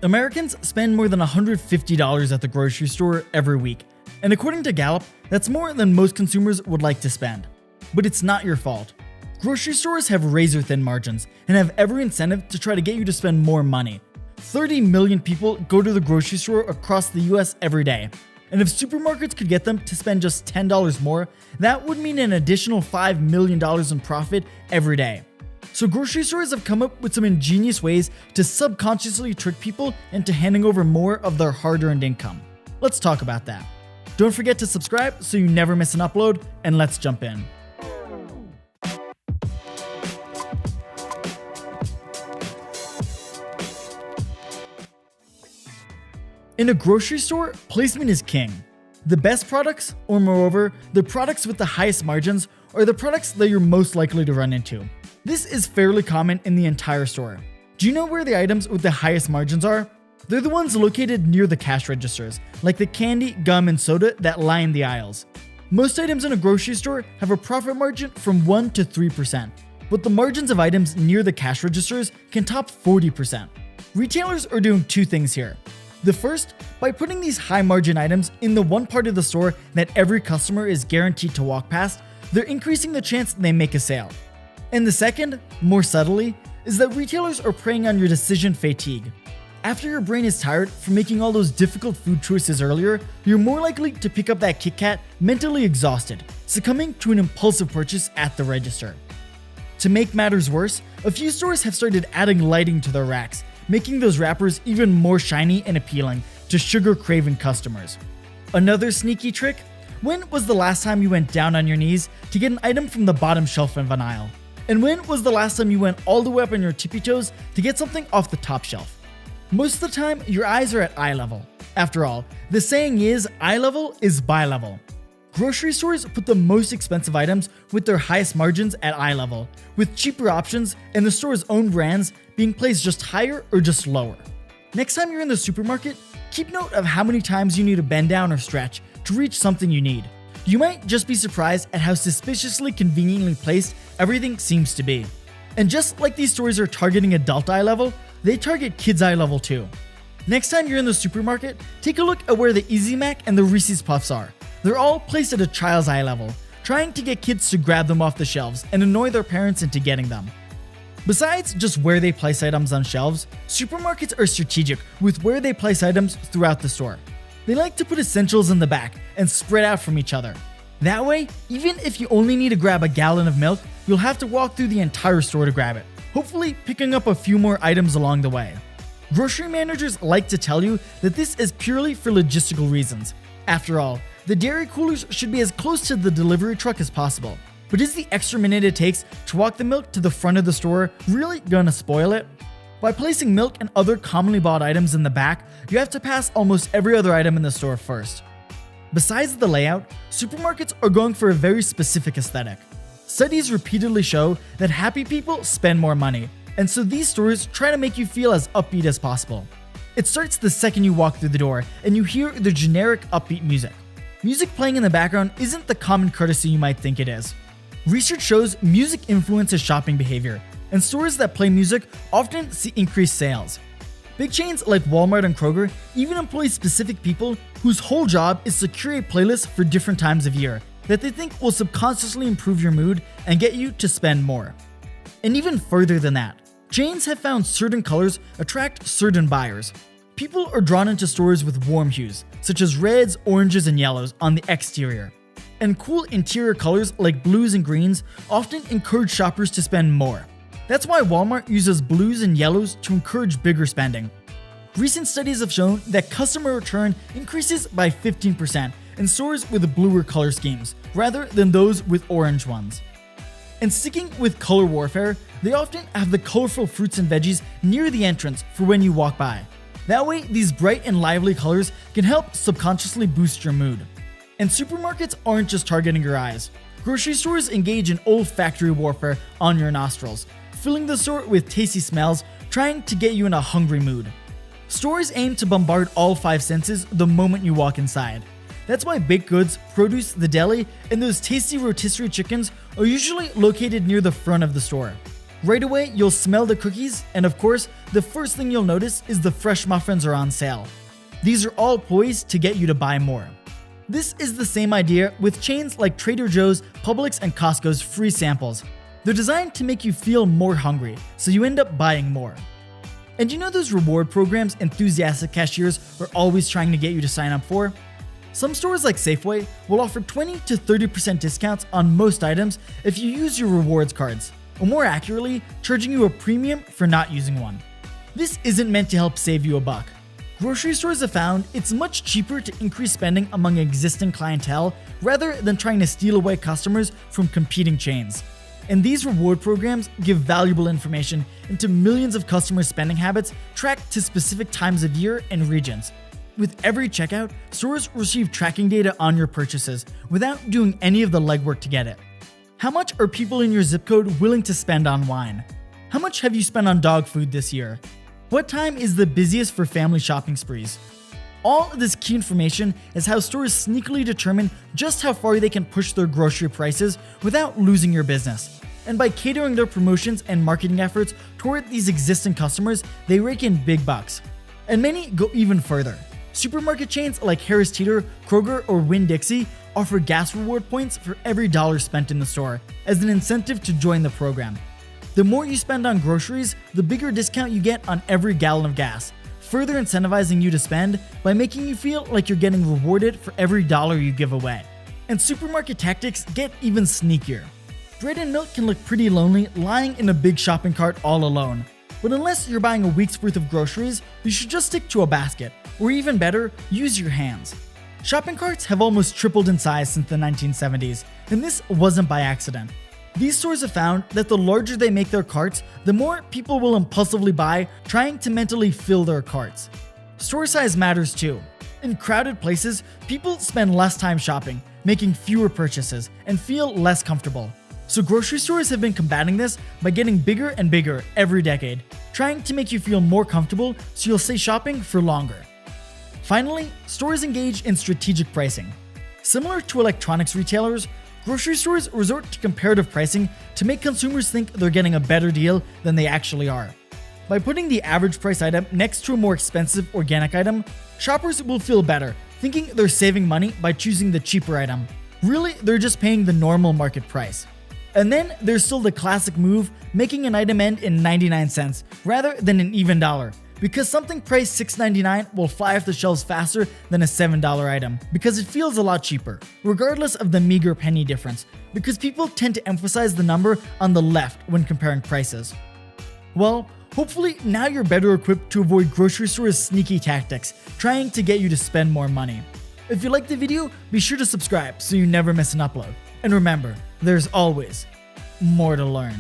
Americans spend more than $150 at the grocery store every week, and according to Gallup, that's more than most consumers would like to spend. But it's not your fault. Grocery stores have razor-thin margins and have every incentive to try to get you to spend more money. 30 million people go to the grocery store across the US every day, and if supermarkets could get them to spend just $10 more, that would mean an additional $5 million in profit every day. So grocery stores have come up with some ingenious ways to subconsciously trick people into handing over more of their hard-earned income. Let's talk about that. Don't forget to subscribe so you never miss an upload, and let's jump in. In a grocery store, placement is king. The best products, or moreover, the products with the highest margins, are the products that you're most likely to run into. This is fairly common in the entire store. Do you know where the items with the highest margins are? They're the ones located near the cash registers, like the candy, gum, and soda that line the aisles. Most items in a grocery store have a profit margin from 1 to 3%, but the margins of items near the cash registers can top 40%. Retailers are doing two things here. The first, by putting these high margin items in the one part of the store that every customer is guaranteed to walk past, they're increasing the chance they make a sale. And the second, more subtly, is that retailers are preying on your decision fatigue. After your brain is tired from making all those difficult food choices earlier, you're more likely to pick up that Kit Kat mentally exhausted, succumbing to an impulsive purchase at the register. To make matters worse, a few stores have started adding lighting to their racks, making those wrappers even more shiny and appealing to sugar-craving customers. Another sneaky trick? When was the last time you went down on your knees to get an item from the bottom shelf of an aisle? And when was the last time you went all the way up on your tippy toes to get something off the top shelf? Most of the time, your eyes are at eye level. After all, the saying is eye level is buy level. Grocery stores put the most expensive items with their highest margins at eye level, with cheaper options and the store's own brands being placed just higher or just lower. Next time you're in the supermarket, keep note of how many times you need to bend down or stretch to reach something you need. You might just be surprised at how suspiciously conveniently placed everything seems to be. And just like these stores are targeting adult eye level, they target kids eye level too. Next time you're in the supermarket, take a look at where the Easy Mac and the Reese's Puffs are. They're all placed at a child's eye level, trying to get kids to grab them off the shelves and annoy their parents into getting them. Besides just where they place items on shelves, supermarkets are strategic with where they place items throughout the store. They like to put essentials in the back and spread out from each other. That way, even if you only need to grab a gallon of milk, you'll have to walk through the entire store to grab it, hopefully picking up a few more items along the way. Grocery managers like to tell you that this is purely for logistical reasons. After all, the dairy coolers should be as close to the delivery truck as possible. But is the extra minute it takes to walk the milk to the front of the store really gonna spoil it? By placing milk and other commonly bought items in the back, you have to pass almost every other item in the store first. Besides the layout, supermarkets are going for a very specific aesthetic. Studies repeatedly show that happy people spend more money, and so these stores try to make you feel as upbeat as possible. It starts the second you walk through the door and you hear the generic upbeat music. Music playing in the background isn't the common courtesy you might think it is. Research shows music influences shopping behavior, and stores that play music often see increased sales. Big chains like Walmart and Kroger even employ specific people whose whole job is to curate playlists for different times of year that they think will subconsciously improve your mood and get you to spend more. And even further than that, chains have found certain colors attract certain buyers. People are drawn into stores with warm hues, such as reds, oranges, and yellows on the exterior. And cool interior colors like blues and greens often encourage shoppers to spend more. That's why Walmart uses blues and yellows to encourage bigger spending. Recent studies have shown that customer return increases by 15% in stores with bluer color schemes, rather than those with orange ones. And sticking with color warfare, they often have the colorful fruits and veggies near the entrance for when you walk by. That way, these bright and lively colors can help subconsciously boost your mood. And supermarkets aren't just targeting your eyes. Grocery stores engage in olfactory warfare on your nostrils, filling the store with tasty smells, trying to get you in a hungry mood. Stores aim to bombard all 5 senses the moment you walk inside. That's why baked goods, produce, the deli, and those tasty rotisserie chickens are usually located near the front of the store. Right away, you'll smell the cookies, and of course, the first thing you'll notice is the fresh muffins are on sale. These are all poised to get you to buy more. This is the same idea with chains like Trader Joe's, Publix, and Costco's free samples. They're designed to make you feel more hungry, so you end up buying more. And you know those reward programs enthusiastic cashiers are always trying to get you to sign up for? Some stores like Safeway will offer 20 to 30% discounts on most items if you use your rewards cards, or more accurately, charging you a premium for not using one. This isn't meant to help save you a buck. Grocery stores have found it's much cheaper to increase spending among existing clientele rather than trying to steal away customers from competing chains. And these reward programs give valuable information into millions of customers' spending habits tracked to specific times of year and regions. With every checkout, stores receive tracking data on your purchases without doing any of the legwork to get it. How much are people in your zip code willing to spend on wine? How much have you spent on dog food this year? What time is the busiest for family shopping sprees? All of this key information is how stores sneakily determine just how far they can push their grocery prices without losing your business. And by catering their promotions and marketing efforts toward these existing customers, they rake in big bucks. And many go even further. Supermarket chains like Harris Teeter, Kroger, or Winn-Dixie offer gas reward points for every dollar spent in the store as an incentive to join the program. The more you spend on groceries, the bigger discount you get on every gallon of gas, further incentivizing you to spend by making you feel like you're getting rewarded for every dollar you give away. And supermarket tactics get even sneakier. Bread and milk can look pretty lonely lying in a big shopping cart all alone. But unless you're buying a week's worth of groceries, you should just stick to a basket, or even better, use your hands. Shopping carts have almost tripled in size since the 1970s, and this wasn't by accident. These stores have found that the larger they make their carts, the more people will impulsively buy, trying to mentally fill their carts. Store size matters too. In crowded places, people spend less time shopping, making fewer purchases, and feel less comfortable. So grocery stores have been combating this by getting bigger and bigger every decade, trying to make you feel more comfortable so you'll stay shopping for longer. Finally, stores engage in strategic pricing. Similar to electronics retailers, grocery stores resort to comparative pricing to make consumers think they're getting a better deal than they actually are. By putting the average price item next to a more expensive organic item, shoppers will feel better, thinking they're saving money by choosing the cheaper item. Really, they're just paying the normal market price. And then there's still the classic move, making an item end in 99 cents rather than an even dollar, because something priced $6.99 will fly off the shelves faster than a $7 item, because it feels a lot cheaper, regardless of the meager penny difference, because people tend to emphasize the number on the left when comparing prices. Well, hopefully now you're better equipped to avoid grocery stores' sneaky tactics, trying to get you to spend more money. If you liked the video, be sure to subscribe so you never miss an upload. And remember, there's always more to learn.